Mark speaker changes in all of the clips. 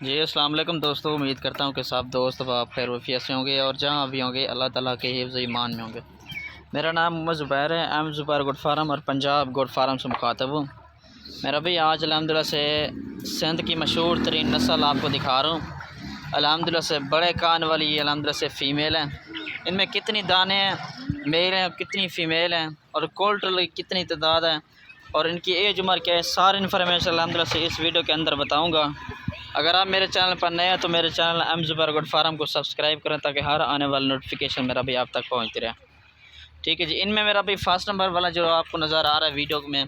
Speaker 1: जी अस्सलाम वालेकुम दोस्तों, उम्मीद करता हूँ कि सब दोस्त आप खैर वफियत से होंगे और जहाँ भी होंगे अल्लाह ताला के हिफ्ज़ ईमान में होंगे। मेरा नाम मोहम्मद ज़ुबैर है, एम ज़ुबैर गोट फार्म और पंजाब गोट फार्म से मुखातब हूँ। मेरा भाई आज अल्हम्दुलिल्लाह से सिंध की मशहूर तरीन नस्ल आपको दिखा रहा हूँ। अल्हम्दुलिल्लाह से बड़े कान वाली ये अल्हम्दुलिल्लाह से फ़ीमेल हैं। इनमें कितनी दाने हैं मेल हैं, कितनी फ़ीमेल हैं और टोटल कितनी तादाद है और इनकी एज उम्र क्या है, सारी इन्फॉर्मेशन अल्हम्दुलिल्लाह से इस वीडियो के अंदर बताऊँगा। अगर आप मेरे चैनल पर नए हैं तो मेरे channel M Zubair goat farm को सब्सक्राइब करें ताकि हर आने वाली नोटिफिकेशन मेरा भी आप तक पहुंचती रहे। ठीक है जी। इनमें मेरा भी फर्स्ट नंबर वाला जो आपको नज़र आ रहा है वीडियो में,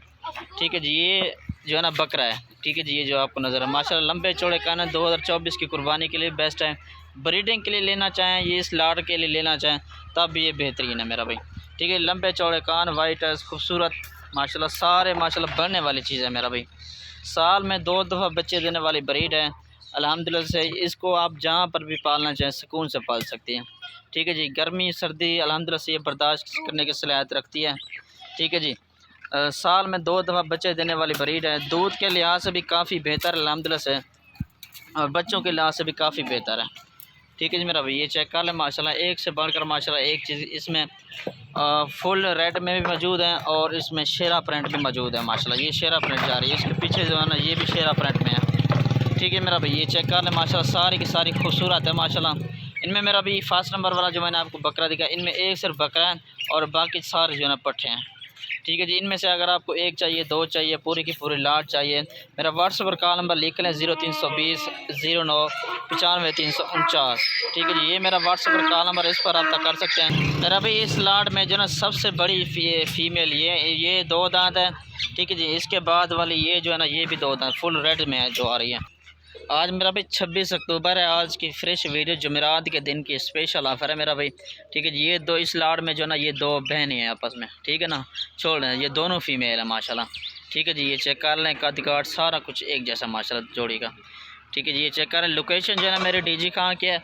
Speaker 1: ठीक है जी, ये जो है ना बकरा है। ठीक है जी, ये जो आपको नज़र है माशाल्लाह लंबे चौड़े कान है, 2024 की कुर्बानी के लिए बेस्ट है। ब्रीडिंग के लिए लेना चाहें, ये इस लाड़ के लिए लेना चाहें तब भी ये बेहतरीन है मेरा भाई। ठीक है, लंबे चौड़े कान, वाइट है, खूबसूरत माशाल्लाह, सारे माशाल्लाह बढ़ने वाली चीज़ है मेरा भाई। साल में 2 दफ़ा बच्चे देने वाली ब्रीड है अल्हम्दुलिल्लाह से। इसको आप जहाँ पर भी पालना चाहें सुकून से पाल सकती हैं। ठीक है जी, गर्मी सर्दी अल्हम्दुलिल्लाह से ये बर्दाश्त करने की सलाहियत रखती है। ठीक है जी, साल में 2 दफ़ा बच्चे देने वाली ब्रीड है। दूध के लिहाज से भी काफ़ी बेहतर अल्हम्दुलिल्लाह से और बच्चों के लिहाज से भी काफ़ी बेहतर है। ठीक है जी मेरा भाई, ये चेक कर लें माशाल्लाह, एक से बढ़कर माशाल्लाह एक चीज़ इसमें फुल रेड में भी मौजूद है और इसमें शेरा प्रिंट भी मौजूद है माशाल्लाह। ये शेरा प्रिंट जा रही है, इसके पीछे जो है ना ये भी शेरा प्रिंट में है। ठीक है मेरा भाई, ये चेक कर लें माशाल्लाह, सारी की सारी खूबसूरत है माशाल्लाह। इनमें मेरा भी फर्स्ट नंबर वाला जो मैंने आपको बकरा दिखा, इनमें एक सिर्फ बकरा है और बाकी सारे जो है ना पट्ठे हैं। ठीक है जी, इनमें से अगर आपको एक चाहिए, 2 चाहिए, पूरी की पूरी लाट चाहिए, मेरा व्हाट्सएप पर कॉल नंबर लिख लें 0320 09 95 349। ठीक है जी, ये मेरा व्हाट्सएप पर कॉल नंबर, इस पर रब्ता कर सकते हैं। मेरा भाई इस लाट में जो ना सबसे बड़ी फीमेल ये 2 दांत है। ठीक है जी, इसके बाद वाली ये जो है ना ये भी 2 दांत फुल रेड में है जो आ रही है। आज मेरा भाई 26 अक्टूबर है, आज की फ्रेश वीडियो जुमेरात के दिन की स्पेशल ऑफ़र है मेरा भाई। ठीक है जी, ये 2 इस लाड़ में जो ना ये 2 बहनें हैं आपस में। ठीक है ना, छोड़ रहे हैं, ये दोनों फीमेल है माशाल्लाह। ठीक है जी, ये चेक कर लें, कद काट सारा कुछ एक जैसा माशाल्लाह जोड़ी का। ठीक है जी, ये चेक करें, लोकेशन जो है ना मेरे डीजी कहाँ की है।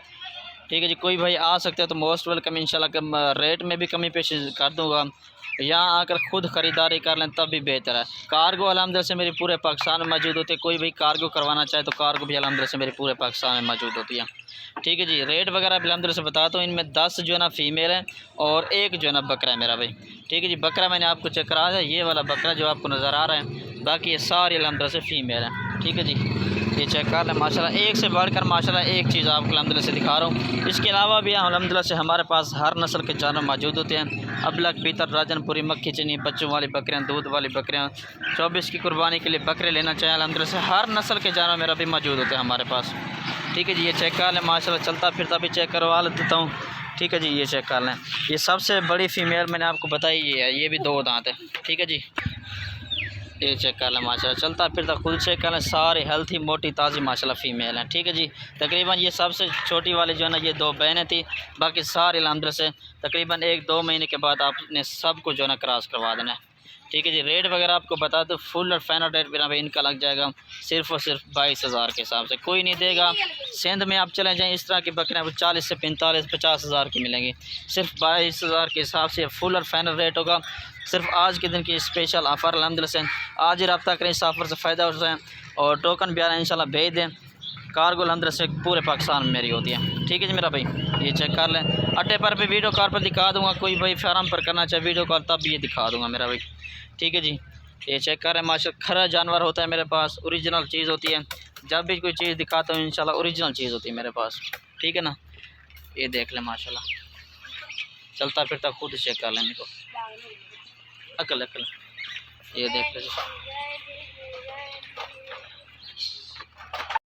Speaker 1: ठीक है जी, कोई भाई आ सकते हो तो मोस्ट वेलकम इंशाल्लाह। रेट में भी कमी पेश कर दूँगा, यहाँ आकर ख़ुद ख़रीदारी कर लें तब भी बेहतर है। कार्गो अल्हम्दुलिल्लाह से मेरी पूरे पाकिस्तान में मौजूद होती है, कोई भी कार्गो करवाना चाहे तो कार्गो भी अल्हम्दुलिल्लाह से मेरे पूरे पाकिस्तान में मौजूद होती है। ठीक है जी, रेट वगैरह भी अल्हम्दुलिल्लाह से बताता हूँ। इनमें 10 जो है ना फ़ीमेल है और एक जो है ना बकरा है मेरा भाई। ठीक है जी, बकरा मैंने आपको चेक करा है, ये वाला बकरा जो आपको नज़र आ रहा है, बाकी ये सारी अल्हम्दुलिल्लाह से फ़ीमेल है। ठीक है जी, ये चेक कर लें माशाल्लाह, एक से बढ़कर माशाल्लाह एक चीज़ आपको अल्हम्दुलिल्लाह से दिखा रहा हूँ। इसके अलावा भी अल्हम्दुलिल्लाह से हमारे पास हर नस्ल के जानवर मौजूद होते हैं। अबलक, पीतर, राजनपुरी, मक्खी चनी, बच्चों वाली बकरियाँ, दूध वाली बकरियाँ, 24 की कुर्बानी के लिए बकरे लेना चाहें अल्हम्दुलिल्लाह से हर नस्ल के जानवर मेरा भी मौजूद होते हैं हमारे पास। ठीक है जी, ये चेक कर लें माशाल्लाह, चलता फिरता भी चेक करवा देता हूँ। ठीक है जी, ये चेक कर लें, ये सबसे बड़ी फ़ीमेल मैंने आपको बताई ये है, ये भी 2 दांत है। ठीक है जी, ये चेक कर लें माशाल्लाह, चलता फिरता खुद चेक कर लें, सारी हेल्थी मोटी ताज़ी माशाल्लाह फ़ीमेल हैं। ठीक है जी, तकरीबन ये सबसे छोटी वाली जो है ना ये 2 बहनें थी, बाकी सारे अल्हम्दुलिल्लाह से तकरीबन 1-2 महीने के बाद आपने सबको जो है ना क्रॉस करवा देना है। ठीक है जी, रेट वगैरह आपको बता दो, फुल और फाइनल रेट बिना भाई इनका लग जाएगा सिर्फ और सिर्फ 22,000 के हिसाब से, कोई नहीं देगा। सिंध में आप चले जाएँ, इस तरह की बकरियाँ 40 से 45 50,000 की मिलेंगी, सिर्फ 22,000 के हिसाब से फुल और फाइनल रेट होगा। सिर्फ आज के दिन की स्पेशल ऑफ़र अल्हम्दुलिल्लाह से आज ही रब्ता करें, इस ऑफ़र से फ़ायदा उठाएँ और टोकन भी आ रहा है इंशाल्लाह भेज दें। कार्गो अल्हम्दुलिल्लाह से पूरे पाकिस्तान में मेरी होती है। ठीक है जी मेरा भाई, ये चेक कर लें, अड्डे पर भी वीडियो कॉल पर दिखा दूँगा, कोई भाई फार्म पर करना चाहे वीडियो कॉल तब भी ये दिखा दूँगा मेरा भाई। ठीक है जी, ये चेक कर रहे हैं माशाल्लाह, खरा जानवर होता है मेरे पास, ओरिजिनल चीज़ होती है। जब भी कोई चीज़ दिखाता हूँ इंशाल्लाह ओरिजिनल चीज़ होती है मेरे पास। ठीक है ना, ये देख लें माशाल्लाह, चलता फिरता खुद चेक कर लें इनको, अकल अकल, ये देख लें